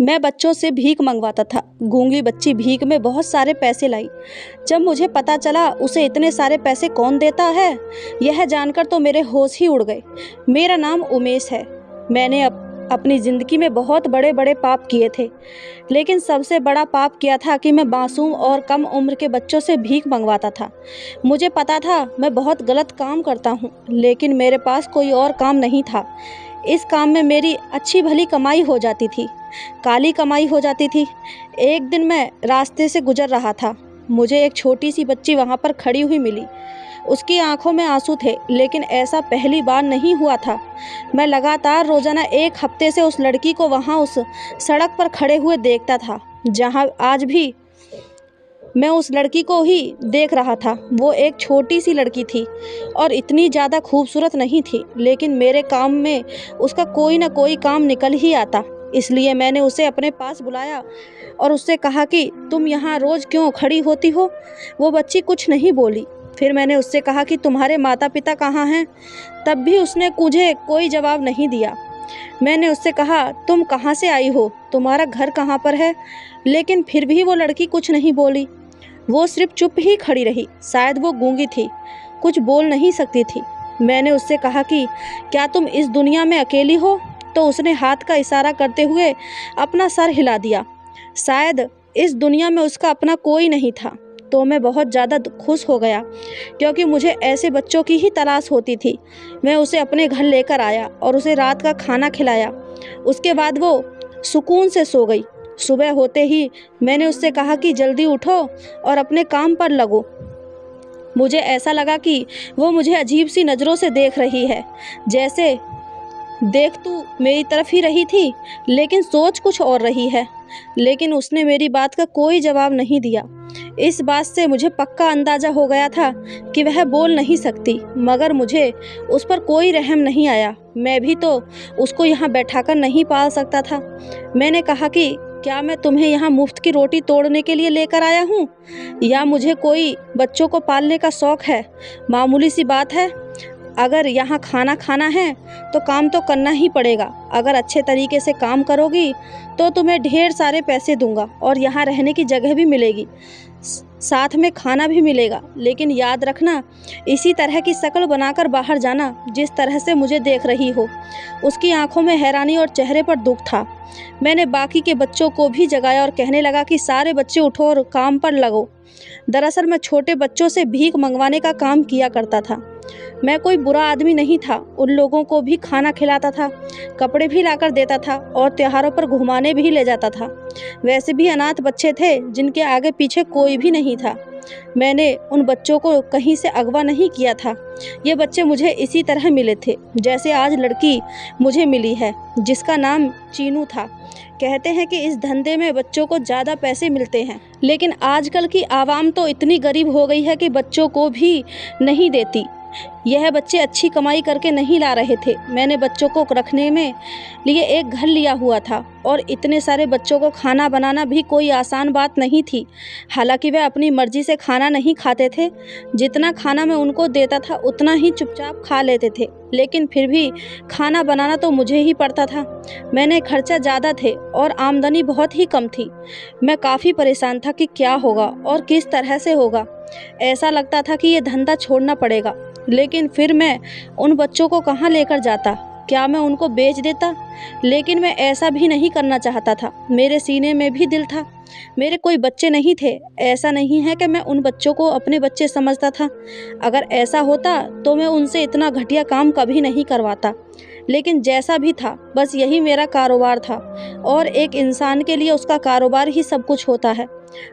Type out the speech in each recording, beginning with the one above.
मैं बच्चों से भीख मंगवाता था। गूंगी बच्ची भीख में बहुत सारे पैसे लाई। जब मुझे पता चला उसे इतने सारे पैसे कौन देता है, यह जानकर तो मेरे होश ही उड़ गए। मेरा नाम उमेश है। मैंने अपनी ज़िंदगी में बहुत बड़े बड़े पाप किए थे, लेकिन सबसे बड़ा पाप किया था कि मैं मासूम और कम उम्र के बच्चों से भीख मंगवाता था। मुझे पता था मैं बहुत गलत काम करता हूँ, लेकिन मेरे पास कोई और काम नहीं था। इस काम में मेरी अच्छी भली कमाई हो जाती थी, काली कमाई हो जाती थी। एक दिन मैं रास्ते से गुजर रहा था। मुझे एक छोटी सी बच्ची वहाँ पर खड़ी हुई मिली। उसकी आंखों में आंसू थे, लेकिन ऐसा पहली बार नहीं हुआ था। मैं लगातार रोजाना 1 हफ्ते से उस लड़की को वहाँ उस सड़क पर खड़े हुए देखता था, जहाँ आज भी मैं उस लड़की को ही देख रहा था। वो एक छोटी सी लड़की थी और इतनी ज़्यादा खूबसूरत नहीं थी, लेकिन मेरे काम में उसका कोई ना कोई काम निकल ही आता। इसलिए मैंने उसे अपने पास बुलाया और उससे कहा कि तुम यहाँ रोज़ क्यों खड़ी होती हो। वो बच्ची कुछ नहीं बोली। फिर मैंने उससे कहा कि तुम्हारे माता पिता कहाँ हैं। तब भी उसने मुझे कोई जवाब नहीं दिया। मैंने उससे कहा तुम कहाँ से आई हो, तुम्हारा घर कहाँ पर है, लेकिन फिर भी वो लड़की कुछ नहीं बोली। वो सिर्फ चुप ही खड़ी रही। शायद वो गूंगी थी, कुछ बोल नहीं सकती थी। मैंने उससे कहा कि क्या तुम इस दुनिया में अकेली हो, तो उसने हाथ का इशारा करते हुए अपना सर हिला दिया। शायद इस दुनिया में उसका अपना कोई नहीं था। तो मैं बहुत ज़्यादा खुश हो गया, क्योंकि मुझे ऐसे बच्चों की ही तलाश होती थी। मैं उसे अपने घर लेकर आया और उसे रात का खाना खिलाया। उसके बाद वो सुकून से सो गई। सुबह होते ही मैंने उससे कहा कि जल्दी उठो और अपने काम पर लगो। मुझे ऐसा लगा कि वो मुझे अजीब सी नज़रों से देख रही है, जैसे देख तू मेरी तरफ ही रही थी, लेकिन सोच कुछ और रही है। लेकिन उसने मेरी बात का कोई जवाब नहीं दिया। इस बात से मुझे पक्का अंदाज़ा हो गया था कि वह बोल नहीं सकती, मगर मुझे उस पर कोई रहम नहीं आया। मैं भी तो उसको यहाँ बैठाकर नहीं पाल सकता था। मैंने कहा कि क्या मैं तुम्हें यहाँ मुफ्त की रोटी तोड़ने के लिए लेकर आया हूँ, या मुझे कोई बच्चों को पालने का शौक़ है। मामूली सी बात है। अगर यहाँ खाना खाना है तो काम तो करना ही पड़ेगा। अगर अच्छे तरीके से काम करोगी तो तुम्हें ढेर सारे पैसे दूंगा और यहाँ रहने की जगह भी मिलेगी, साथ में खाना भी मिलेगा। लेकिन याद रखना, इसी तरह की शक्ल बनाकर बाहर जाना जिस तरह से मुझे देख रही हो। उसकी आंखों में हैरानी और चेहरे पर दुख था। मैंने बाकी के बच्चों को भी जगाया और कहने लगा कि सारे बच्चे उठो और काम पर लगो। दरअसल मैं छोटे बच्चों से भीख मंगवाने का काम किया करता था। मैं कोई बुरा आदमी नहीं था। उन लोगों को भी खाना खिलाता था, कपड़े भी लाकर देता था और त्योहारों पर घुमाने भी ले जाता था। वैसे भी अनाथ बच्चे थे जिनके आगे पीछे कोई भी नहीं था। मैंने उन बच्चों को कहीं से अगवा नहीं किया था। ये बच्चे मुझे इसी तरह मिले थे जैसे आज लड़की मुझे मिली है, जिसका नाम चीनू था। कहते हैं कि इस धंधे में बच्चों को ज़्यादा पैसे मिलते हैं, लेकिन आजकल की आवाम तो इतनी गरीब हो गई है कि बच्चों को भी नहीं देती। यह बच्चे अच्छी कमाई करके नहीं ला रहे थे। मैंने बच्चों को रखने में लिए एक घर लिया हुआ था, और इतने सारे बच्चों को खाना बनाना भी कोई आसान बात नहीं थी। हालांकि वे अपनी मर्जी से खाना नहीं खाते थे। जितना खाना मैं उनको देता था उतना ही चुपचाप खा लेते थे, लेकिन फिर भी खाना बनाना तो मुझे ही पड़ता था। मैंने खर्चा ज़्यादा थे और आमदनी बहुत ही कम थी। मैं काफ़ी परेशान था कि क्या होगा और किस तरह से होगा। ऐसा लगता था कि ये धंधा छोड़ना पड़ेगा, लेकिन फिर मैं उन बच्चों को कहाँ लेकर जाता। क्या मैं उनको बेच देता? लेकिन मैं ऐसा भी नहीं करना चाहता था। मेरे सीने में भी दिल था। मेरे कोई बच्चे नहीं थे। ऐसा नहीं है कि मैं उन बच्चों को अपने बच्चे समझता था। अगर ऐसा होता तो मैं उनसे इतना घटिया काम कभी नहीं करवाता। लेकिन जैसा भी था, बस यही मेरा कारोबार था, और एक इंसान के लिए उसका कारोबार ही सब कुछ होता है।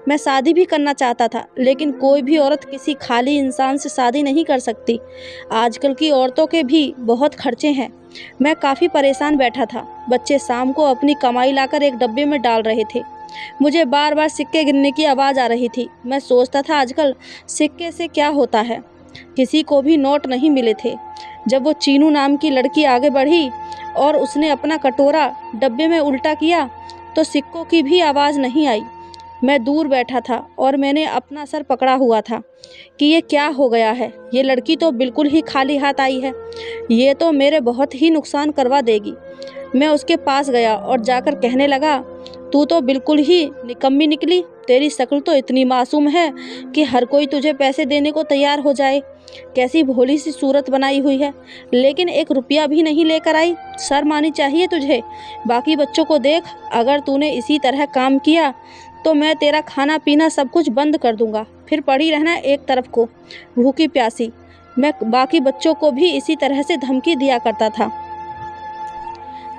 मैं शादी भी करना चाहता था, लेकिन कोई भी औरत किसी खाली इंसान से शादी नहीं कर सकती। आजकल की औरतों के भी बहुत खर्चे हैं। मैं काफ़ी परेशान बैठा था। बच्चे शाम को अपनी कमाई लाकर एक डब्बे में डाल रहे थे। मुझे बार बार सिक्के गिरने की आवाज़ आ रही थी। मैं सोचता था आजकल सिक्के से क्या होता है। किसी को भी नोट नहीं मिले थे। जब वो चीनू नाम की लड़की आगे बढ़ी और उसने अपना कटोरा डब्बे में उल्टा किया, तो सिक्कों की भी आवाज़ नहीं आई। मैं दूर बैठा था और मैंने अपना सर पकड़ा हुआ था कि ये क्या हो गया है। ये लड़की तो बिल्कुल ही खाली हाथ आई है। ये तो मेरे बहुत ही नुकसान करवा देगी। मैं उसके पास गया और जाकर कहने लगा, तू तो बिल्कुल ही निकम्मी निकली। तेरी शक्ल तो इतनी मासूम है कि हर कोई तुझे पैसे देने को तैयार हो जाए। कैसी भोली सी सूरत बनाई हुई है, लेकिन 1 रुपया भी नहीं लेकर आई। शर्म आनी चाहिए तुझे। बाकी बच्चों को देख, अगर तूने इसी तरह काम किया तो मैं तेरा खाना पीना सब कुछ बंद कर दूंगा। फिर पड़ी रहना एक तरफ को भूखी प्यासी। मैं बाकी बच्चों को भी इसी तरह से धमकी दिया करता था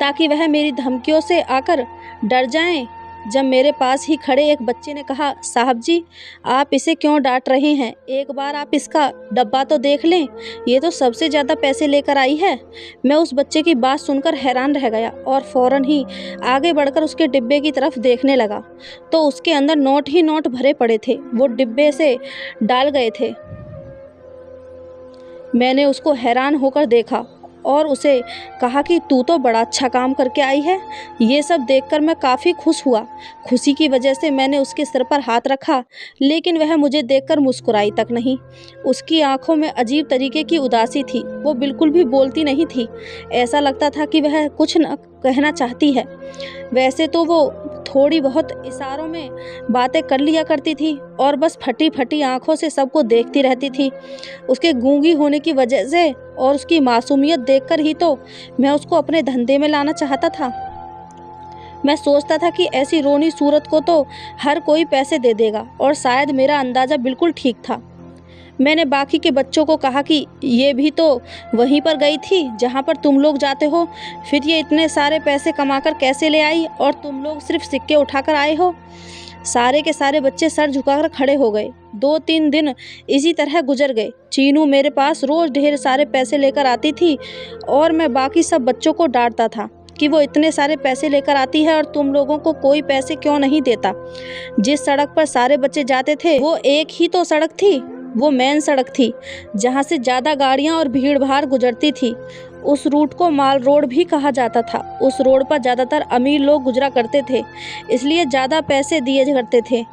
ताकि वह मेरी धमकियों से आकर डर जाएं। जब मेरे पास ही खड़े एक बच्चे ने कहा, साहब जी, आप इसे क्यों डांट रहे हैं? एक बार आप इसका डब्बा तो देख लें, ये तो सबसे ज़्यादा पैसे लेकर आई है। मैं उस बच्चे की बात सुनकर हैरान रह गया और फ़ौरन ही आगे बढ़कर उसके डिब्बे की तरफ देखने लगा तो उसके अंदर नोट ही नोट भरे पड़े थे। वो डिब्बे से डाल गए थे। मैंने उसको हैरान होकर देखा और उसे कहा कि तू तो बड़ा अच्छा काम करके आई है। ये सब देखकर मैं काफ़ी खुश हुआ। खुशी की वजह से मैंने उसके सिर पर हाथ रखा, लेकिन वह मुझे देखकर मुस्कुराई तक नहीं। उसकी आंखों में अजीब तरीके की उदासी थी। वो बिल्कुल भी बोलती नहीं थी। ऐसा लगता था कि वह कुछ न कहना चाहती है। वैसे तो वो थोड़ी बहुत इशारों में बातें कर लिया करती थी और बस फटी फटी आंखों से सबको देखती रहती थी। उसके गूंगी होने की वजह से और उसकी मासूमियत देखकर ही तो मैं उसको अपने धंधे में लाना चाहता था। मैं सोचता था कि ऐसी रोनी सूरत को तो हर कोई पैसे दे देगा और शायद मेरा अंदाज़ा बिल्कुल ठीक था। मैंने बाकी के बच्चों को कहा कि ये भी तो वहीं पर गई थी जहाँ पर तुम लोग जाते हो। फिर ये इतने सारे पैसे कमाकर कैसे ले आई और तुम लोग सिर्फ सिक्के उठाकर आए हो? सारे के सारे बच्चे सर झुकाकर खड़े हो गए। 2-3 दिन इसी तरह गुजर गए। चीनू मेरे पास रोज़ ढेर सारे पैसे लेकर आती थी और मैं बाकी सब बच्चों को डांटता था कि वो इतने सारे पैसे लेकर आती है और तुम लोगों को कोई पैसे क्यों नहीं देता। जिस सड़क पर सारे बच्चे जाते थे वो एक ही तो सड़क थी, वो मेन सड़क थी जहाँ से ज़्यादा गाड़ियाँ और भीड़ भाड़ गुजरती थी। उस रूट को माल रोड भी कहा जाता था। उस रोड पर ज़्यादातर अमीर लोग गुजरा करते थे, इसलिए ज़्यादा पैसे दिए करते थे।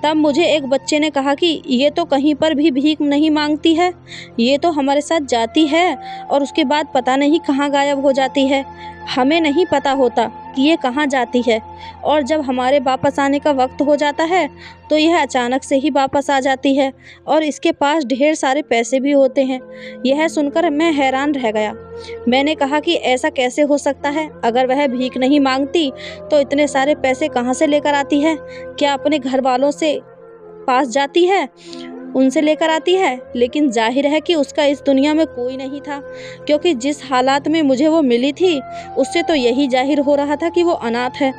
तब मुझे एक बच्चे ने कहा कि ये तो कहीं पर भी भीख नहीं मांगती है, ये तो हमारे साथ जाती है और उसके बाद पता नहीं कहाँ गायब हो जाती है। हमें नहीं पता होता कि ये कहाँ जाती है और जब हमारे वापस आने का वक्त हो जाता है तो यह अचानक से ही वापस आ जाती है और इसके पास ढेर सारे पैसे भी होते हैं। यह सुनकर मैं हैरान रह गया। मैंने कहा कि ऐसा कैसे हो सकता है? अगर वह भीख नहीं मांगती तो इतने सारे पैसे कहाँ से लेकर आती है? क्या अपने घर वालों से पास जाती है, उनसे लेकर आती है? लेकिन जाहिर है कि उसका इस दुनिया में कोई नहीं था, क्योंकि जिस हालात में मुझे वो मिली थी उससे तो यही जाहिर हो रहा था कि वो अनाथ है।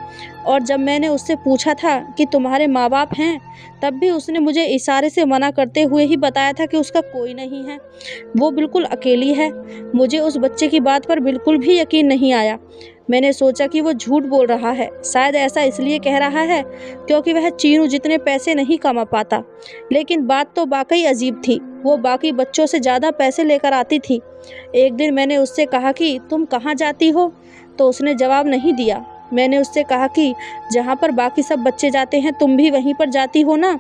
और जब मैंने उससे पूछा था कि तुम्हारे माँ बाप हैं, तब भी उसने मुझे इशारे से मना करते हुए ही बताया था कि उसका कोई नहीं है, वो बिल्कुल अकेली है। मुझे उस बच्चे की बात पर बिल्कुल भी यकीन नहीं आया। मैंने सोचा कि वो झूठ बोल रहा है। शायद ऐसा इसलिए कह रहा है क्योंकि वह चीनू जितने पैसे नहीं कमा पाता। लेकिन बात तो वाकई अजीब थी। वो बाकी बच्चों से ज़्यादा पैसे लेकर आती थी। एक दिन मैंने उससे कहा कि तुम कहाँ जाती हो, तो उसने जवाब नहीं दिया। मैंने उससे कहा कि जहाँ पर बाकी सब बच्चे जाते हैं तुम भी वहीं पर जाती हो ना,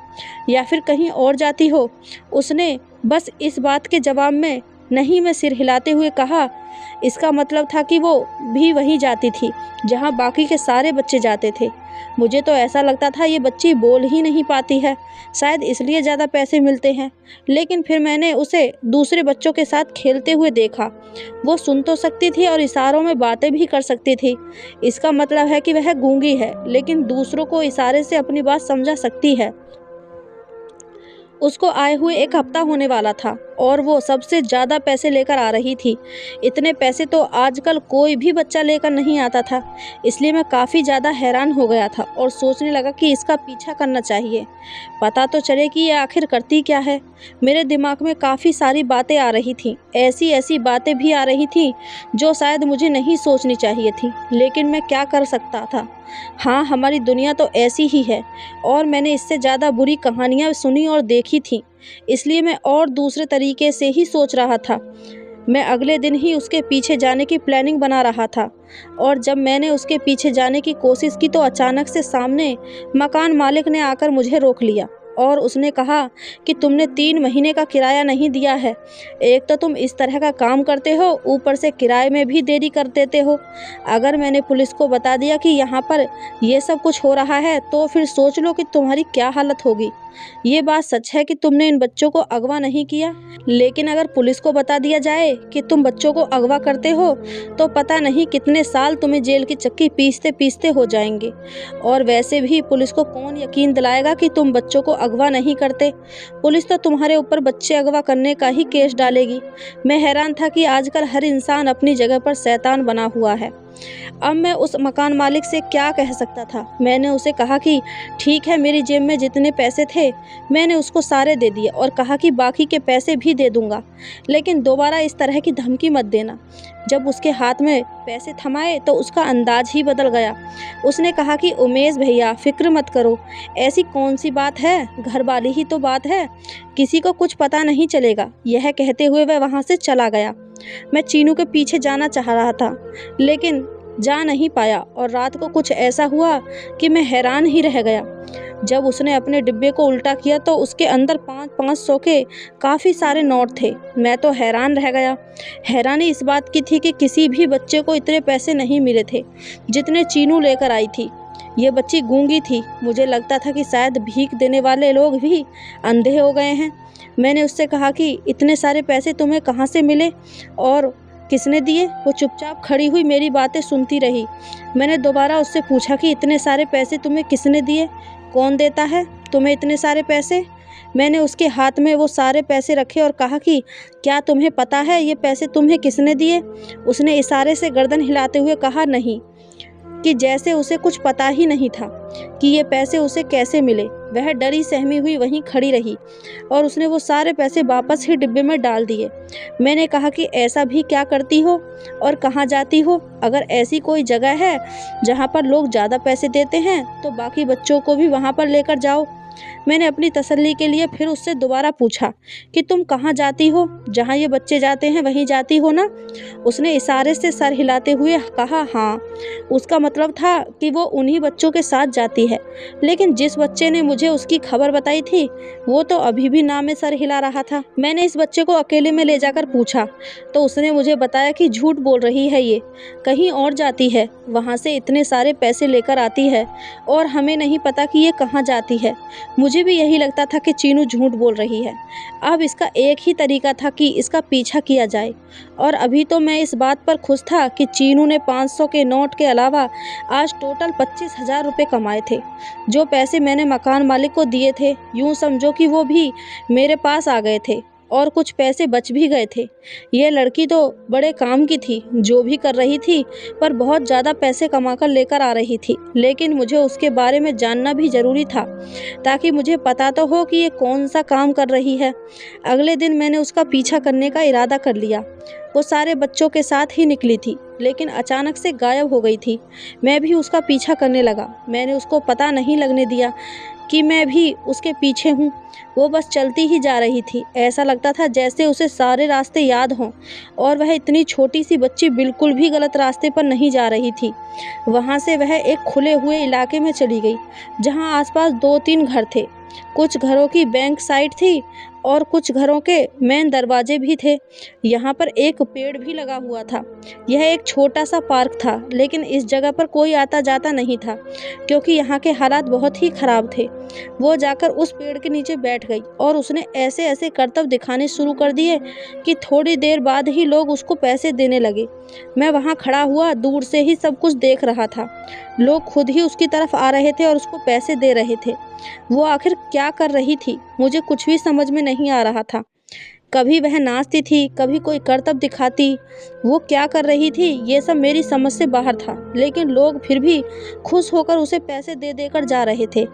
या फिर कहीं और जाती हो? उसने बस इस बात के जवाब में नहीं में सिर हिलाते हुए कहा। इसका मतलब था कि वो भी वहीं जाती थी जहाँ बाकी के सारे बच्चे जाते थे। मुझे तो ऐसा लगता था ये बच्ची बोल ही नहीं पाती है, शायद इसलिए ज़्यादा पैसे मिलते हैं। लेकिन फिर मैंने उसे दूसरे बच्चों के साथ खेलते हुए देखा। वो सुन तो सकती थी और इशारों में बातें भी कर सकती थी। इसका मतलब है कि वह गूंगी है, लेकिन दूसरों को इशारे से अपनी बात समझा सकती है। उसको आए हुए 1 हफ्ता होने वाला था और वो सबसे ज़्यादा पैसे लेकर आ रही थी। इतने पैसे तो आजकल कोई भी बच्चा लेकर नहीं आता था। इसलिए मैं काफ़ी ज़्यादा हैरान हो गया था और सोचने लगा कि इसका पीछा करना चाहिए, पता तो चले कि ये आखिर करती क्या है। मेरे दिमाग में काफ़ी सारी बातें आ रही थीं। ऐसी ऐसी बातें भी आ रही थीं जो शायद मुझे नहीं सोचनी चाहिए थी, लेकिन मैं क्या कर सकता था। हाँ, हमारी दुनिया तो ऐसी ही है और मैंने इससे ज़्यादा बुरी कहानियाँ सुनी और देखी थी, इसलिए मैं और दूसरे तरीके से ही सोच रहा था। मैं अगले दिन ही उसके पीछे जाने की प्लानिंग बना रहा था और जब मैंने उसके पीछे जाने की कोशिश की तो अचानक से सामने मकान मालिक ने आकर मुझे रोक लिया। और उसने कहा कि तुमने 3 महीने का किराया नहीं दिया है। एक तो तुम इस तरह का काम करते हो, ऊपर से किराए में भी देरी कर देते हो। अगर मैंने पुलिस को बता दिया कि यहाँ पर ये सब कुछ हो रहा है तो फिर सोच लो कि तुम्हारी क्या हालत होगी। ये बात सच है कि तुमने इन बच्चों को अगवा नहीं किया, लेकिन अगर पुलिस को बता दिया जाए कि तुम बच्चों को अगवा करते हो तो पता नहीं कितने साल तुम्हें जेल की चक्की पीसते पीसते हो जाएंगे। और वैसे भी पुलिस को कौन यकीन दिलाएगा कि तुम बच्चों को अगवा नहीं करते। पुलिस तो तुम्हारे ऊपर बच्चे अगवा करने का ही केस डालेगी। मैं हैरान था कि आजकल हर इंसान अपनी जगह पर शैतान बना हुआ है। अब मैं उस मकान मालिक से क्या कह सकता था। मैंने उसे कहा कि ठीक है, मेरी जेब में जितने पैसे थे मैंने उसको सारे दे दिए और कहा कि बाकी के पैसे भी दे दूंगा, लेकिन दोबारा इस तरह की धमकी मत देना। जब उसके हाथ में पैसे थमाए तो उसका अंदाज ही बदल गया। उसने कहा कि उमेश भैया, फिक्र मत करो, ऐसी कौन सी बात है, घर वाली ही तो बात है, किसी को कुछ पता नहीं चलेगा। यह कहते हुए वह वहाँ से चला गया। मैं चीनू के पीछे जाना चाह रहा था, लेकिन जा नहीं पाया और रात को कुछ ऐसा हुआ कि मैं हैरान ही रह गया। जब उसने अपने डिब्बे को उल्टा किया तो उसके अंदर 500 के काफ़ी सारे नोट थे। मैं तो हैरान रह गया। हैरानी इस बात की थी कि किसी भी बच्चे को इतने पैसे नहीं मिले थे जितने चीनू लेकर आई थी। ये बच्ची गूंगी थी। मुझे लगता था कि शायद भीख देने वाले लोग भी अंधे हो गए हैं। मैंने उससे कहा कि इतने सारे पैसे तुम्हें कहाँ से मिले और किसने दिए। वो चुपचाप खड़ी हुई मेरी बातें सुनती रही। मैंने दोबारा उससे पूछा कि इतने सारे पैसे तुम्हें किसने दिए, कौन देता है तुम्हें इतने सारे पैसे। मैंने उसके हाथ में वो सारे पैसे रखे और कहा कि क्या तुम्हें पता है ये पैसे तुम्हें किसने दिए। उसने इशारे से गर्दन हिलाते हुए कहा नहीं, कि जैसे उसे कुछ पता ही नहीं था कि ये पैसे उसे कैसे मिले। वह डरी सहमी हुई वहीं खड़ी रही और उसने वो सारे पैसे वापस ही डिब्बे में डाल दिए। मैंने कहा कि ऐसा भी क्या करती हो और कहाँ जाती हो। अगर ऐसी कोई जगह है जहाँ पर लोग ज़्यादा पैसे देते हैं तो बाकी बच्चों को भी वहाँ पर लेकर जाओ। मैंने अपनी तसल्ली के लिए फिर उससे दोबारा पूछा कि तुम कहाँ जाती हो, जहाँ ये बच्चे जाते हैं वहीं जाती हो ना। उसने इशारे से सर हिलाते हुए कहा हाँ। उसका मतलब था कि वो उन्हीं बच्चों के साथ जाती है, लेकिन जिस बच्चे ने मुझे उसकी खबर बताई थी वो तो अभी भी ना में सर हिला रहा था। मैंने इस बच्चे को अकेले में ले जाकर पूछा तो उसने मुझे बताया कि झूठ बोल रही है, ये कहीं और जाती है, वहाँ से इतने सारे पैसे लेकर आती है और हमें नहीं पता कि ये कहाँ जाती है। मुझे भी यही लगता था कि चीनू झूठ बोल रही है। अब इसका एक ही तरीका था कि इसका पीछा किया जाए। और अभी तो मैं इस बात पर खुश था कि चीनू ने 500 के नोट के अलावा आज टोटल 25,000 रुपये कमाए थे। जो पैसे मैंने मकान मालिक को दिए थे, यूँ समझो कि वो भी मेरे पास आ गए थे और कुछ पैसे बच भी गए थे। ये लड़की तो बड़े काम की थी, जो भी कर रही थी, पर बहुत ज़्यादा पैसे कमाकर लेकर आ रही थी। लेकिन मुझे उसके बारे में जानना भी ज़रूरी था ताकि मुझे पता तो हो कि ये कौन सा काम कर रही है। अगले दिन मैंने उसका पीछा करने का इरादा कर लिया। वो सारे बच्चों के साथ ही निकली थी, लेकिन अचानक से गायब हो गई थी। मैं भी उसका पीछा करने लगा। मैंने उसको पता नहीं लगने दिया कि मैं भी उसके पीछे हूँ। वो बस चलती ही जा रही थी। ऐसा लगता था जैसे उसे सारे रास्ते याद हों और वह इतनी छोटी सी बच्ची बिल्कुल भी गलत रास्ते पर नहीं जा रही थी। वहाँ से वह एक खुले हुए इलाके में चली गई जहाँ आसपास 2-3 घर थे। कुछ घरों की बैंक साइड थी और कुछ घरों के मेन दरवाजे भी थे। यहाँ पर एक पेड़ भी लगा हुआ था। यह एक छोटा सा पार्क था, लेकिन इस जगह पर कोई आता जाता नहीं था क्योंकि यहाँ के हालात बहुत ही ख़राब थे। वो जाकर उस पेड़ के नीचे बैठ गई और उसने ऐसे ऐसे करतब दिखाने शुरू कर दिए कि थोड़ी देर बाद ही लोग उसको पैसे देने लगे। मैं वहाँ खड़ा हुआ दूर से ही सब कुछ देख रहा था। लोग खुद ही उसकी तरफ आ रहे थे और उसको पैसे दे रहे थे। वो आखिर क्या कर रही थी, मुझे कुछ भी समझ में नहीं आ रहा था। कभी वह नाचती थी, कभी कोई करतब दिखाती। वो क्या कर रही थी ये सब मेरी समझ से बाहर था, लेकिन लोग फिर भी खुश होकर उसे पैसे दे देकर जा रहे थे।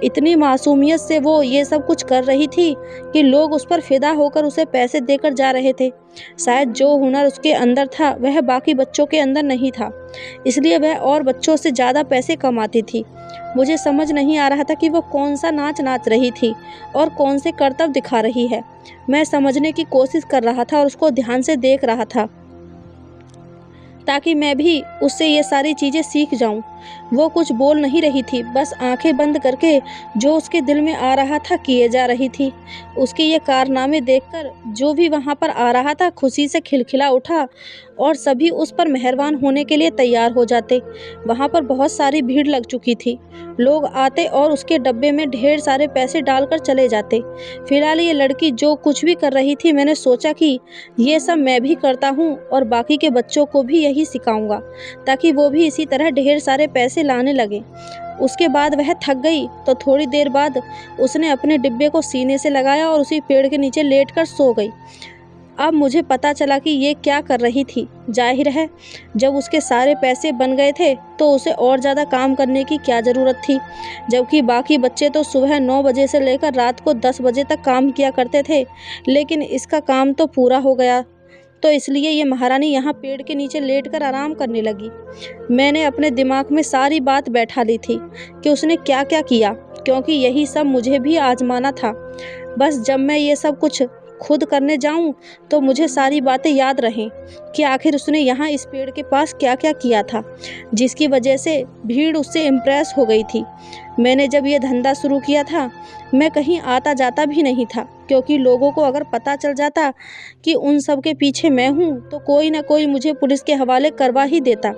इतनी मासूमियत से वो ये सब कुछ कर रही थी कि लोग उस पर फिदा होकर उसे पैसे देकर जा रहे थे। शायद जो हुनर उसके अंदर था वह बाकी बच्चों के अंदर नहीं था, इसलिए वह और बच्चों से ज़्यादा पैसे कमाती थी। मुझे समझ नहीं आ रहा था कि वो कौन सा नाच नाच रही थी और कौन से करतब दिखा रही है। मैं समझने की कोशिश कर रहा था और उसको ध्यान से देख रहा था ताकि मैं भी उससे ये सारी चीज़ें सीख जाऊं। वो कुछ बोल नहीं रही थी, बस आंखें बंद करके जो उसके दिल में आ रहा था किए जा रही थी। उसके ये कारनामे देखकर जो भी वहाँ पर आ रहा था खुशी से खिलखिला उठा और सभी उस पर मेहरबान होने के लिए तैयार हो जाते। वहाँ पर बहुत सारी भीड़ लग चुकी थी। लोग आते और उसके डब्बे में ढेर सारे पैसे डालकर चले जाते। फिलहाल ये लड़की जो कुछ भी कर रही थी, मैंने सोचा कि ये सब मैं भी करता हूँ और बाकी के बच्चों को भी यही सिखाऊंगा ताकि वो भी इसी तरह ढेर सारे पैसे लाने लगे। उसके बाद वह थक गई तो थोड़ी देर बाद उसने अपने डिब्बे को सीने से लगाया और उसी पेड़ के नीचे लेटकर सो गई। अब मुझे पता चला कि ये क्या कर रही थी। जाहिर है जब उसके सारे पैसे बन गए थे तो उसे और ज़्यादा काम करने की क्या ज़रूरत थी, जबकि बाकी बच्चे तो सुबह 9 बजे से लेकर रात को 10 बजे तक काम किया करते थे, लेकिन इसका काम तो पूरा हो गया। तो इसलिए ये महारानी यहाँ पेड़ के नीचे लेटकर आराम करने लगी। मैंने अपने दिमाग में सारी बात बैठा ली थी कि उसने क्या क्या किया, क्योंकि यही सब मुझे भी आजमाना था। बस जब मैं ये सब कुछ खुद करने जाऊं तो मुझे सारी बातें याद रहें कि आखिर उसने यहाँ इस पेड़ के पास क्या क्या किया था, जिसकी वजह से भीड़ उससे इम्प्रेस हो गई थी। मैंने जब ये धंधा शुरू किया था मैं कहीं आता जाता भी नहीं था, क्योंकि लोगों को अगर पता चल जाता कि उन सब के पीछे मैं हूँ तो कोई ना कोई मुझे पुलिस के हवाले करवा ही देता।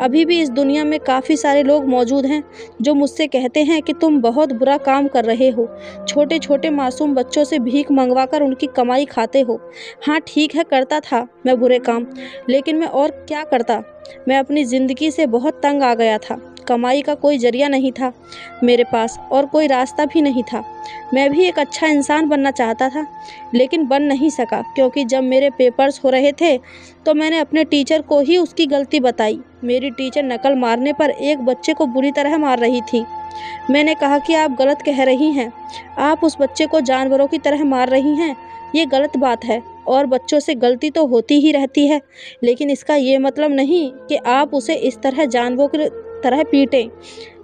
अभी भी इस दुनिया में काफ़ी सारे लोग मौजूद हैं जो मुझसे कहते हैं कि तुम बहुत बुरा काम कर रहे हो, छोटे छोटे मासूम बच्चों से भीख मंगवाकर उनकी कमाई खाते हो। हाँ ठीक है, करता था मैं बुरे काम, लेकिन मैं और क्या करता। मैं अपनी ज़िंदगी से बहुत तंग आ गया था। कमाई का कोई जरिया नहीं था मेरे पास और कोई रास्ता भी नहीं था। मैं भी एक अच्छा इंसान बनना चाहता था, लेकिन बन नहीं सका, क्योंकि जब मेरे पेपर्स हो रहे थे तो मैंने अपने टीचर को ही उसकी गलती बताई। मेरी टीचर नकल मारने पर एक बच्चे को बुरी तरह मार रही थी। मैंने कहा कि आप गलत कह रही हैं, आप उस बच्चे को जानवरों की तरह मार रही हैं, ये गलत बात है और बच्चों से गलती तो होती ही रहती है, लेकिन इसका ये मतलब नहीं कि आप उसे इस तरह जानवरों की तरह पीटें।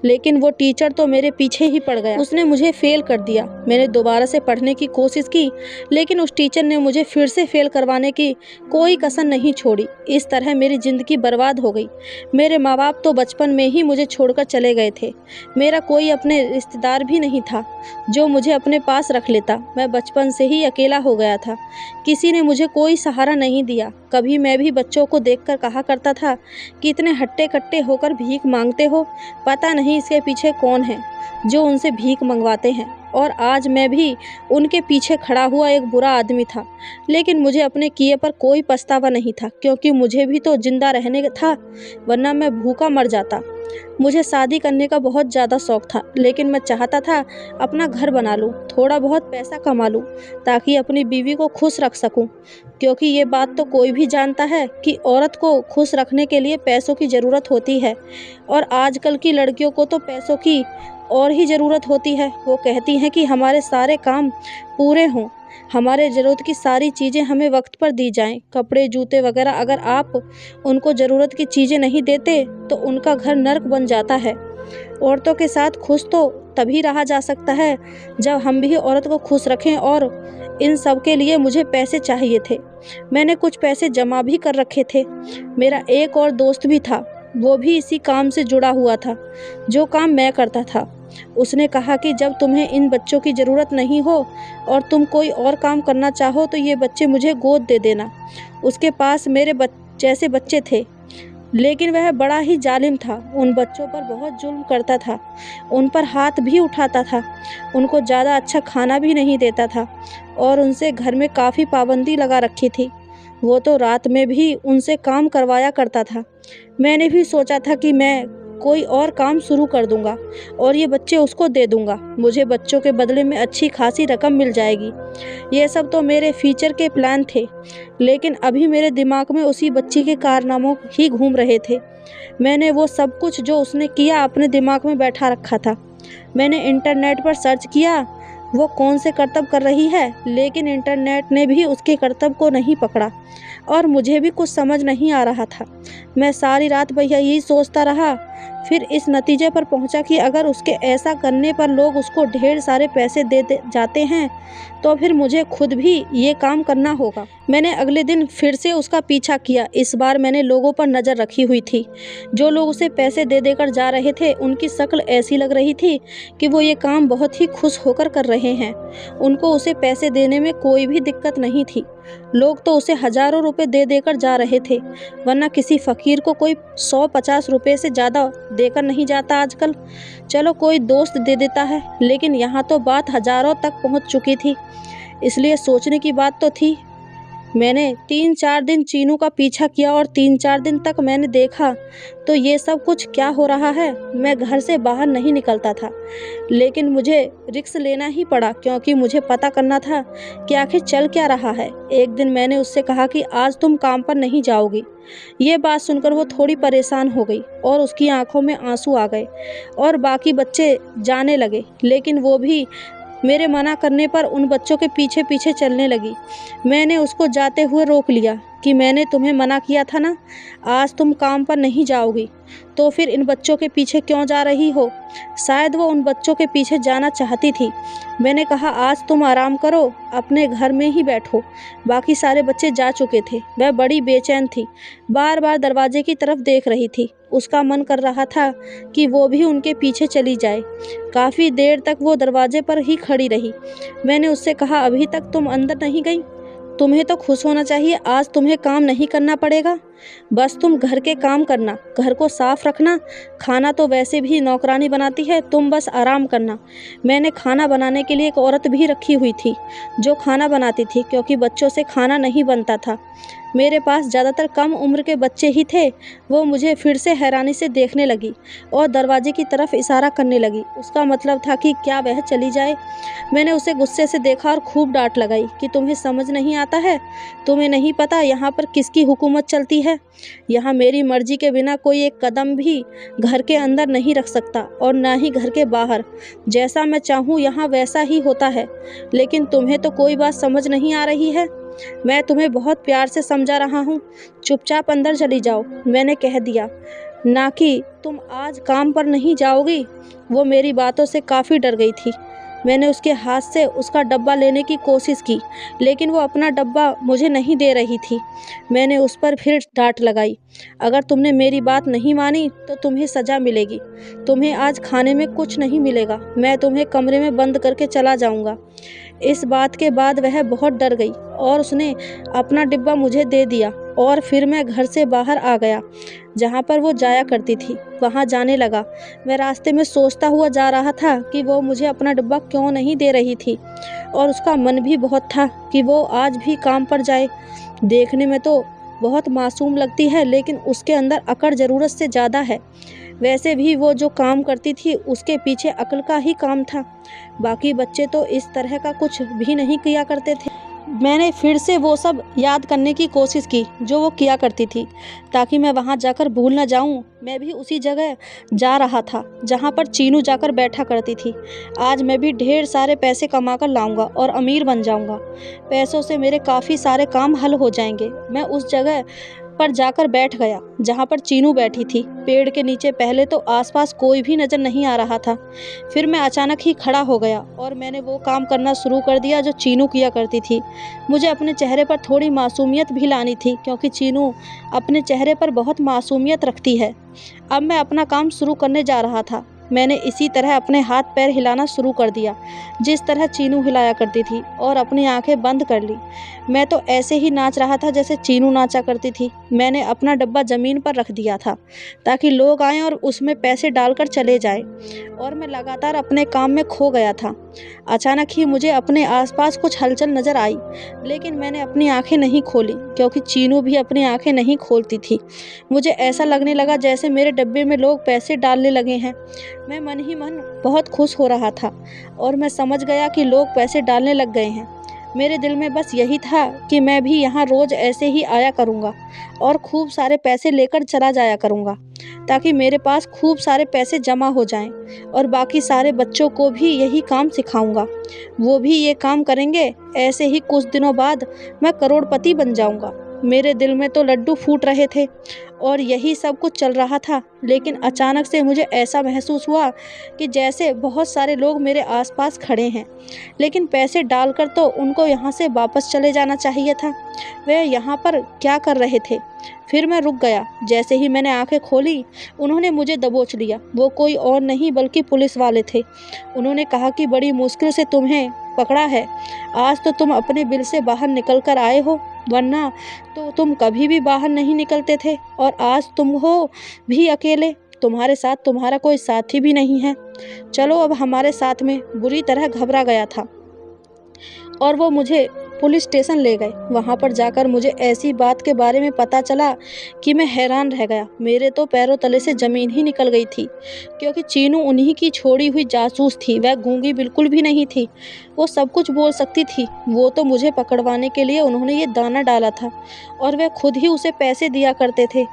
लेकिन वो टीचर तो मेरे पीछे ही पड़ गया, उसने मुझे फेल कर दिया। मैंने दोबारा से पढ़ने की कोशिश की, लेकिन उस टीचर ने मुझे फिर से फेल करवाने की कोई कसर नहीं छोड़ी। इस तरह मेरी ज़िंदगी बर्बाद हो गई। मेरे माँ बाप तो बचपन में ही मुझे छोड़कर चले गए थे। मेरा कोई अपने रिश्तेदार भी नहीं था जो मुझे अपने पास रख लेता। मैं बचपन से ही अकेला हो गया था, किसी ने मुझे कोई सहारा नहीं दिया। कभी मैं भी बच्चों को देखकर कहा करता था कि इतने हट्टे कट्टे होकर भीख मांगते हो, पता नहीं इसके पीछे कौन है जो उनसे भीख मंगवाते हैं। और आज मैं भी उनके पीछे खड़ा हुआ एक बुरा आदमी था, लेकिन मुझे अपने किए पर कोई पछतावा नहीं था, क्योंकि मुझे भी तो जिंदा रहने था, वरना मैं भूखा मर जाता। मुझे शादी करने का बहुत ज़्यादा शौक़ था, लेकिन मैं चाहता था अपना घर बना लूँ, थोड़ा बहुत पैसा कमा लूँ ताकि अपनी बीवी को खुश रख सकूँ, क्योंकि ये बात तो कोई भी जानता है कि औरत को खुश रखने के लिए पैसों की ज़रूरत होती है, और आजकल की लड़कियों को तो पैसों की और ही ज़रूरत होती है। वो कहती हैं कि हमारे सारे काम पूरे हों, हमारे ज़रूरत की सारी चीज़ें हमें वक्त पर दी जाएं, कपड़े जूते वगैरह। अगर आप उनको ज़रूरत की चीज़ें नहीं देते तो उनका घर नर्क बन जाता है। औरतों के साथ खुश तो तभी रहा जा सकता है जब हम भी औरत को खुश रखें, और इन सब के लिए मुझे पैसे चाहिए थे। मैंने कुछ पैसे जमा भी कर रखे थे। मेरा एक और दोस्त भी था, वो भी इसी काम से जुड़ा हुआ था जो काम मैं करता था। उसने कहा कि जब तुम्हें इन बच्चों की ज़रूरत नहीं हो और तुम कोई और काम करना चाहो तो ये बच्चे मुझे गोद दे देना। उसके पास मेरे जैसे बच्चे थे, लेकिन वह बड़ा ही जालिम था। उन बच्चों पर बहुत जुल्म करता था, उन पर हाथ भी उठाता था, उनको ज़्यादा अच्छा खाना भी नहीं देता था, और उनसे घर में काफ़ी पाबंदी लगा रखी थी। वो तो रात में भी उनसे काम करवाया करता था। मैंने भी सोचा था कि मैं कोई और काम शुरू कर दूंगा और ये बच्चे उसको दे दूंगा, मुझे बच्चों के बदले में अच्छी खासी रकम मिल जाएगी। ये सब तो मेरे फ्यूचर के प्लान थे, लेकिन अभी मेरे दिमाग में उसी बच्ची के कारनामों ही घूम रहे थे। मैंने वो सब कुछ जो उसने किया अपने दिमाग में बैठा रखा था। मैंने इंटरनेट पर सर्च किया वो कौन से करतब कर रही है, लेकिन इंटरनेट ने भी उसके करतब को नहीं पकड़ा और मुझे भी कुछ समझ नहीं आ रहा था। मैं सारी रात भैया यही सोचता रहा फिर इस नतीजे पर पहुंचा कि अगर उसके ऐसा करने पर लोग उसको ढेर सारे पैसे दे जाते हैं तो फिर मुझे खुद भी ये काम करना होगा। मैंने अगले दिन फिर से उसका पीछा किया। इस बार मैंने लोगों पर नज़र रखी हुई थी। जो लोग उसे पैसे दे देकर जा रहे थे उनकी शक्ल ऐसी लग रही थी कि वो ये काम बहुत ही खुश होकर कर रहे हैं। उनको उसे पैसे देने में कोई भी दिक्कत नहीं थी। लोग तो उसे हज़ारों रुपए दे देकर जा रहे थे, वरना किसी फ़कीर को कोई 100-50 रुपए से ज़्यादा देकर नहीं जाता आजकल। चलो कोई दोस्त दे देता है, लेकिन यहाँ तो बात हज़ारों तक पहुँच चुकी थी। इसलिए सोचने की बात तो थी। मैंने 3-4 दिन चीनू का पीछा किया और 3-4 दिन तक मैंने देखा तो ये सब कुछ क्या हो रहा है। मैं घर से बाहर नहीं निकलता था, लेकिन मुझे रिस्क लेना ही पड़ा क्योंकि मुझे पता करना था कि आखिर चल क्या रहा है। एक दिन मैंने उससे कहा कि आज तुम काम पर नहीं जाओगी। ये बात सुनकर वो थोड़ी परेशान हो गई और उसकी आंखों में आंसू आ गए और बाकी बच्चे जाने लगे, लेकिन वो भी मेरे मना करने पर उन बच्चों के पीछे पीछे चलने लगी। मैंने उसको जाते हुए रोक लिया कि मैंने तुम्हें मना किया था ना, आज तुम काम पर नहीं जाओगी, तो फिर इन बच्चों के पीछे क्यों जा रही हो। शायद वो उन बच्चों के पीछे जाना चाहती थी। मैंने कहा आज तुम आराम करो, अपने घर में ही बैठो। बाकी सारे बच्चे जा चुके थे। वह बड़ी बेचैन थी, बार बार दरवाजे की तरफ देख रही थी। उसका मन कर रहा था कि वो भी उनके पीछे चली जाए। काफ़ी देर तक वो दरवाजे पर ही खड़ी रही। मैंने उससे कहा अभी तक तुम अंदर नहीं गई? तुम्हें तो खुश होना चाहिए, आज तुम्हें काम नहीं करना पड़ेगा। बस तुम घर के काम करना, घर को साफ रखना। खाना तो वैसे भी नौकरानी बनाती है, तुम बस आराम करना। मैंने खाना बनाने के लिए एक औरत भी रखी हुई थी जो खाना बनाती थी, क्योंकि बच्चों से खाना नहीं बनता था। मेरे पास ज़्यादातर कम उम्र के बच्चे ही थे। वो मुझे फिर से हैरानी से देखने लगी और दरवाजे की तरफ इशारा करने लगी। उसका मतलब था कि क्या वह चली जाए। मैंने उसे गुस्से से देखा और खूब डांट लगाई कि तुम्हें समझ नहीं आता है? तुम्हें नहीं पता यहाँ पर किसकी हुकूमत चलती है? यहाँ मेरी मर्जी के बिना कोई एक कदम भी घर के अंदर नहीं रख सकता और ना ही घर के बाहर। जैसा मैं चाहूँ यहाँ वैसा ही होता है। लेकिन तुम्हें तो कोई बात समझ नहीं आ रही है। मैं तुम्हें बहुत प्यार से समझा रहा हूँ, चुपचाप अंदर चली जाओ, मैंने कह दिया, ना कि तुम आज काम पर नहीं जाओगी। वो मेरी बातों से काफ़ी डर गई थी। मैंने उसके हाथ से उसका डब्बा लेने की कोशिश की, लेकिन वो अपना डब्बा मुझे नहीं दे रही थी। मैंने उस पर फिर डांट लगाई, अगर तुमने मेरी बात नहीं मानी तो तुम्हें सज़ा मिलेगी। तुम्हें आज खाने में कुछ नहीं मिलेगा। मैं तुम्हें कमरे में बंद करके चला जाऊंगा। इस बात के बाद वह बहुत डर गई और उसने अपना डिब्बा मुझे दे दिया और फिर मैं घर से बाहर आ गया। जहाँ पर वो जाया करती थी वहाँ जाने लगा। मैं रास्ते में सोचता हुआ जा रहा था कि वो मुझे अपना डिब्बा क्यों नहीं दे रही थी, और उसका मन भी बहुत था कि वो आज भी काम पर जाए। देखने में तो बहुत मासूम लगती है, लेकिन उसके अंदर अकड़ ज़रूरत से ज़्यादा है। वैसे भी वो जो काम करती थी उसके पीछे अक्ल का ही काम था। बाकी बच्चे तो इस तरह का कुछ भी नहीं किया करते थे। मैंने फिर से वो सब याद करने की कोशिश की जो वो किया करती थी, ताकि मैं वहाँ जाकर भूल न जाऊँ। मैं भी उसी जगह जा रहा था जहाँ पर चीनू जाकर बैठा करती थी। आज मैं भी ढेर सारे पैसे कमा कर लाऊंगा और अमीर बन जाऊंगा। पैसों से मेरे काफ़ी सारे काम हल हो जाएंगे। मैं उस जगह पर जाकर बैठ गया जहाँ पर चीनू बैठी थी। पेड़ के नीचे पहले तो आसपास कोई भी नज़र नहीं आ रहा था। फिर मैं अचानक ही खड़ा हो गया और मैंने वो काम करना शुरू कर दिया जो चीनू किया करती थी। मुझे अपने चेहरे पर थोड़ी मासूमियत भी लानी थी, क्योंकि चीनू अपने चेहरे पर बहुत मासूमियत रखती है। अब मैं अपना काम शुरू करने जा रहा था। मैंने इसी तरह अपने हाथ पैर हिलाना शुरू कर दिया जिस तरह चीनू हिलाया करती थी, और अपनी आंखें बंद कर ली। मैं तो ऐसे ही नाच रहा था जैसे चीनू नाचा करती थी। मैंने अपना डब्बा ज़मीन पर रख दिया था ताकि लोग आएं और उसमें पैसे डालकर चले जाएं, और मैं लगातार अपने काम में खो गया था। अचानक ही मुझे अपने आसपास कुछ हलचल नज़र आई, लेकिन मैंने अपनी आंखें नहीं खोली क्योंकि चीनू भी अपनी आंखें नहीं खोलती थी। मुझे ऐसा लगने लगा जैसे मेरे डब्बे में लोग पैसे डालने लगे हैं। मैं मन ही मन बहुत खुश हो रहा था और मैं समझ गया कि लोग पैसे डालने लग गए हैं। मेरे दिल में बस यही था कि मैं भी यहाँ रोज़ ऐसे ही आया करूँगा और खूब सारे पैसे लेकर चला जाया करूँगा, ताकि मेरे पास खूब सारे पैसे जमा हो जाएं, और बाकी सारे बच्चों को भी यही काम सिखाऊंगा। वो भी ये काम करेंगे। ऐसे ही कुछ दिनों बाद मैं करोड़पति बन जाऊँगा। मेरे दिल में तो लड्डू फूट रहे थे और यही सब कुछ चल रहा था। लेकिन अचानक से मुझे ऐसा महसूस हुआ कि जैसे बहुत सारे लोग मेरे आसपास खड़े हैं, लेकिन पैसे डालकर तो उनको यहाँ से वापस चले जाना चाहिए था। वे यहाँ पर क्या कर रहे थे? फिर मैं रुक गया। जैसे ही मैंने आंखें खोली, उन्होंने मुझे दबोच लिया। वो कोई और नहीं बल्कि पुलिस वाले थे। उन्होंने कहा कि बड़ी मुश्किल से तुम्हें पकड़ा है। आज तो तुम अपने बिल से बाहर निकल कर आए हो, वरना तो तुम कभी भी बाहर नहीं निकलते थे। और आज तुम हो भी अकेले, तुम्हारे साथ तुम्हारा कोई साथी भी नहीं है। चलो अब हमारे साथ में। बुरी तरह घबरा गया था और वो मुझे पुलिस स्टेशन ले गए। वहाँ पर जाकर मुझे ऐसी बात के बारे में पता चला कि मैं हैरान रह गया। मेरे तो पैरों तले से ज़मीन ही निकल गई थी, क्योंकि चीनू उन्हीं की छोड़ी हुई जासूस थी। वह गूंगी बिल्कुल भी नहीं थी, वो सब कुछ बोल सकती थी। वो तो मुझे पकड़वाने के लिए उन्होंने ये दाना डाला था और वह खुद ही उसे पैसे दिया करते थे।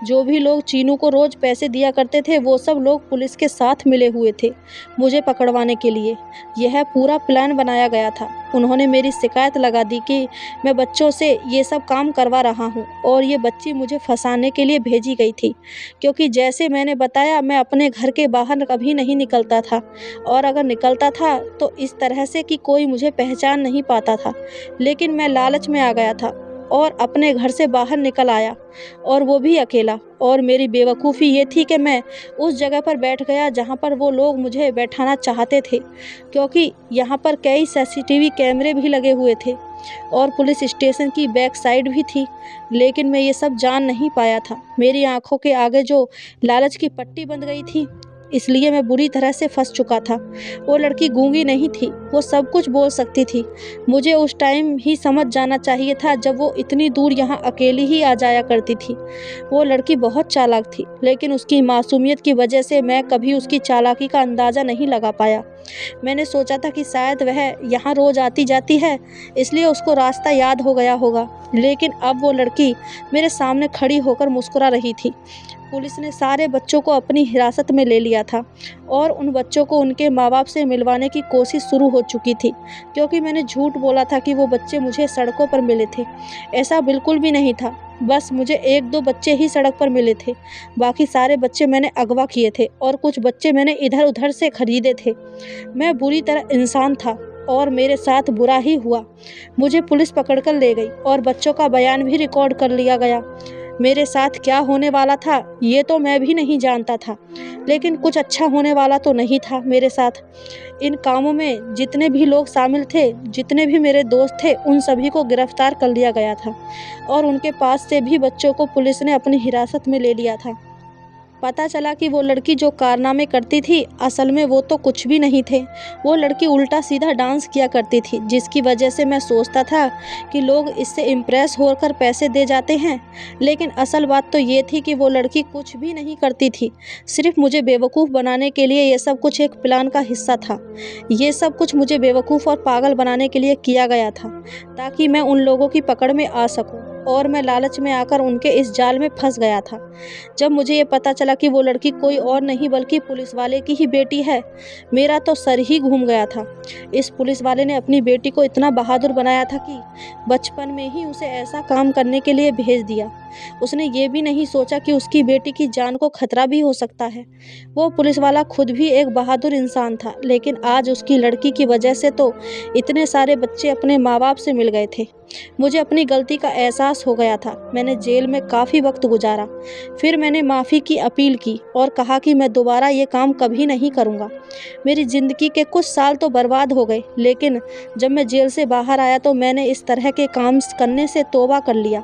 जो भी लोग चीनू को रोज़ पैसे दिया करते थे, वो सब लोग पुलिस के साथ मिले हुए थे मुझे पकड़वाने के लिए। यह पूरा प्लान बनाया गया था। उन्होंने मेरी शिकायत लगा दी कि मैं बच्चों से ये सब काम करवा रहा हूँ और ये बच्ची मुझे फंसाने के लिए भेजी गई थी, क्योंकि जैसे मैंने बताया, मैं अपने घर के बाहर कभी नहीं निकलता था और अगर निकलता था तो इस तरह से कि कोई मुझे पहचान नहीं पाता था। लेकिन मैं लालच में आ गया था और अपने घर से बाहर निकल आया, और वो भी अकेला। और मेरी बेवकूफ़ी ये थी कि मैं उस जगह पर बैठ गया जहाँ पर वो लोग मुझे बैठाना चाहते थे, क्योंकि यहाँ पर कई सीसीटीवी कैमरे भी लगे हुए थे और पुलिस स्टेशन की बैक साइड भी थी। लेकिन मैं ये सब जान नहीं पाया था। मेरी आंखों के आगे जो लालच की पट्टी बंध गई थी, इसलिए मैं बुरी तरह से फंस चुका था। वो लड़की गूंगी नहीं थी, वो सब कुछ बोल सकती थी। मुझे उस टाइम ही समझ जाना चाहिए था, जब वो इतनी दूर यहाँ अकेली ही आ जाया करती थी। वो लड़की बहुत चालाक थी, लेकिन उसकी मासूमियत की वजह से मैं कभी उसकी चालाकी का अंदाज़ा नहीं लगा पाया। मैंने सोचा था कि शायद वह यहाँ रोज़ आती जाती है, इसलिए उसको रास्ता याद हो गया होगा। लेकिन अब वो लड़की मेरे सामने खड़ी होकर मुस्कुरा रही थी। पुलिस ने सारे बच्चों को अपनी हिरासत में ले लिया था और उन बच्चों को उनके माँ बाप से मिलवाने की कोशिश शुरू हो चुकी थी, क्योंकि मैंने झूठ बोला था कि वो बच्चे मुझे सड़कों पर मिले थे। ऐसा बिल्कुल भी नहीं था। बस मुझे 1-2 बच्चे ही सड़क पर मिले थे। बाकी सारे बच्चे मैंने अगवा किए थे और कुछ बच्चे मैंने इधर उधर से खरीदे थे। मैं बुरी तरह इंसान था और मेरे साथ बुरा ही हुआ। मुझे पुलिस पकड़ कर ले गई और बच्चों का बयान भी रिकॉर्ड कर लिया गया। मेरे साथ क्या होने वाला था ये तो मैं भी नहीं जानता था, लेकिन कुछ अच्छा होने वाला तो नहीं था मेरे साथ। इन कामों में जितने भी लोग शामिल थे, जितने भी मेरे दोस्त थे, उन सभी को गिरफ्तार कर लिया गया था और उनके पास से भी बच्चों को पुलिस ने अपनी हिरासत में ले लिया था। पता चला कि वो लड़की जो कारनामे करती थी, असल में वो तो कुछ भी नहीं थे। वो लड़की उल्टा सीधा डांस किया करती थी, जिसकी वजह से मैं सोचता था कि लोग इससे इम्प्रेस होकर पैसे दे जाते हैं। लेकिन असल बात तो ये थी कि वो लड़की कुछ भी नहीं करती थी, सिर्फ मुझे बेवकूफ़ बनाने के लिए। ये सब कुछ एक प्लान का हिस्सा था। ये सब कुछ मुझे बेवकूफ़ और पागल बनाने के लिए किया गया था, ताकि मैं उन लोगों की पकड़ में आ सकूं। और मैं लालच में आकर उनके इस जाल में फंस गया था। जब मुझे ये पता चला कि वो लड़की कोई और नहीं बल्कि पुलिस वाले की ही बेटी है, मेरा तो सर ही घूम गया था। इस पुलिस वाले ने अपनी बेटी को इतना बहादुर बनाया था कि बचपन में ही उसे ऐसा काम करने के लिए भेज दिया। उसने ये भी नहीं सोचा कि उसकी बेटी की जान को खतरा भी हो सकता है। वो पुलिस वाला खुद भी एक बहादुर इंसान था, लेकिन आज उसकी लड़की की वजह से तो इतने सारे बच्चे अपने माँ बाप से मिल गए थे। मुझे अपनी गलती का एहसास हो गया था। मैंने जेल में काफ़ी वक्त गुजारा। फिर मैंने माफ़ी की अपील की और कहा कि मैं दोबारा ये काम कभी नहीं करूँगा। मेरी ज़िंदगी के कुछ साल तो बर्बाद हो गए, लेकिन जब मैं जेल से बाहर आया तो मैंने इस तरह के काम करने से तौबा कर लिया।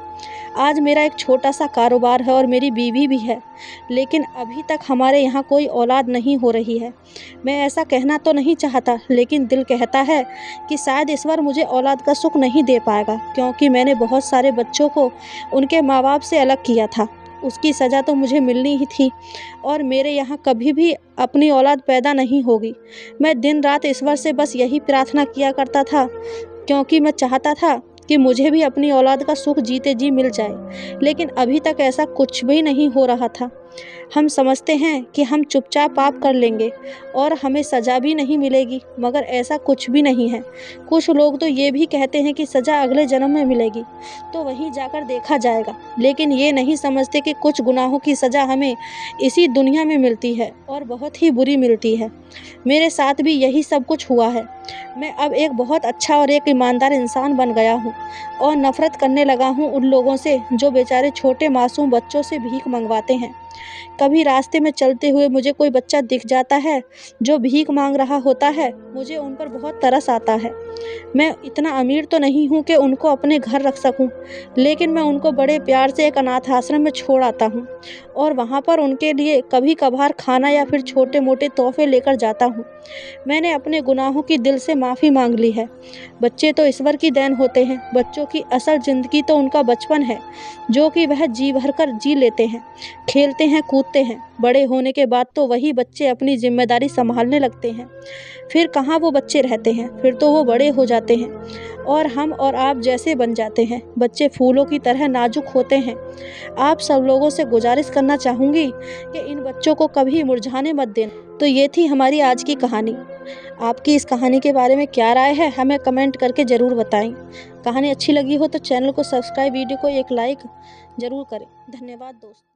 आज मेरा एक छोटा सा कारोबार है और मेरी बीवी भी है, लेकिन अभी तक हमारे यहाँ कोई औलाद नहीं हो रही है। मैं ऐसा कहना तो नहीं चाहता, लेकिन दिल कहता है कि शायद ईश्वर मुझे औलाद का सुख नहीं दे पाएगा, क्योंकि मैंने बहुत सारे बच्चों को उनके माँ बाप से अलग किया था। उसकी सज़ा तो मुझे मिलनी ही थी और मेरे यहाँ कभी भी अपनी औलाद पैदा नहीं होगी। मैं दिन रात ईश्वर से बस यही प्रार्थना किया करता था, क्योंकि मैं चाहता था कि मुझे भी अपनी औलाद का सुख जीते जी मिल जाए। लेकिन अभी तक ऐसा कुछ भी नहीं हो रहा था। हम समझते हैं कि हम चुपचाप पाप कर लेंगे और हमें सज़ा भी नहीं मिलेगी, मगर ऐसा कुछ भी नहीं है। कुछ लोग तो ये भी कहते हैं कि सज़ा अगले जन्म में मिलेगी, तो वहीं जाकर देखा जाएगा, लेकिन ये नहीं समझते कि कुछ गुनाहों की सज़ा हमें इसी दुनिया में मिलती है और बहुत ही बुरी मिलती है। मेरे साथ भी यही सब कुछ हुआ है। मैं अब एक बहुत अच्छा और एक ईमानदार इंसान बन गया हूँ और नफ़रत करने लगा हूँ उन लोगों से जो बेचारे छोटे मासूम बच्चों से भीख मंगवाते हैं। कभी रास्ते में चलते हुए मुझे कोई बच्चा दिख जाता है जो भीख मांग रहा होता है, मुझे उन पर बहुत तरस आता है। मैं इतना अमीर तो नहीं हूँ कि उनको अपने घर रख सकूँ, लेकिन मैं उनको बड़े प्यार से एक अनाथ आश्रम में छोड़ आता हूँ और वहाँ पर उनके लिए कभी कभार खाना या फिर छोटे मोटे तोहफे लेकर जाता हूँ। मैंने अपने गुनाहों की दिल से माफ़ी मांग ली है। बच्चे तो ईश्वर की देन होते हैं। बच्चों की असल ज़िंदगी तो उनका बचपन है, जो कि वह जी भर कर जी लेते हैं, खेलते हैं, कूदते हैं। बड़े होने के बाद तो वही बच्चे अपनी जिम्मेदारी संभालने लगते हैं। फिर कहाँ वो बच्चे रहते हैं, फिर तो वो बड़े हो जाते हैं और हम और आप जैसे बन जाते हैं। बच्चे फूलों की तरह नाजुक होते हैं। आप सब लोगों से गुजारिश करना चाहूँगी कि इन बच्चों को कभी मुरझाने मत देना। तो ये थी हमारी आज की कहानी। आपकी इस कहानी के बारे में क्या राय है, हमें कमेंट करके ज़रूर बताएं। कहानी अच्छी लगी हो तो चैनल को सब्सक्राइब, वीडियो को एक लाइक ज़रूर करें। धन्यवाद दोस्तों।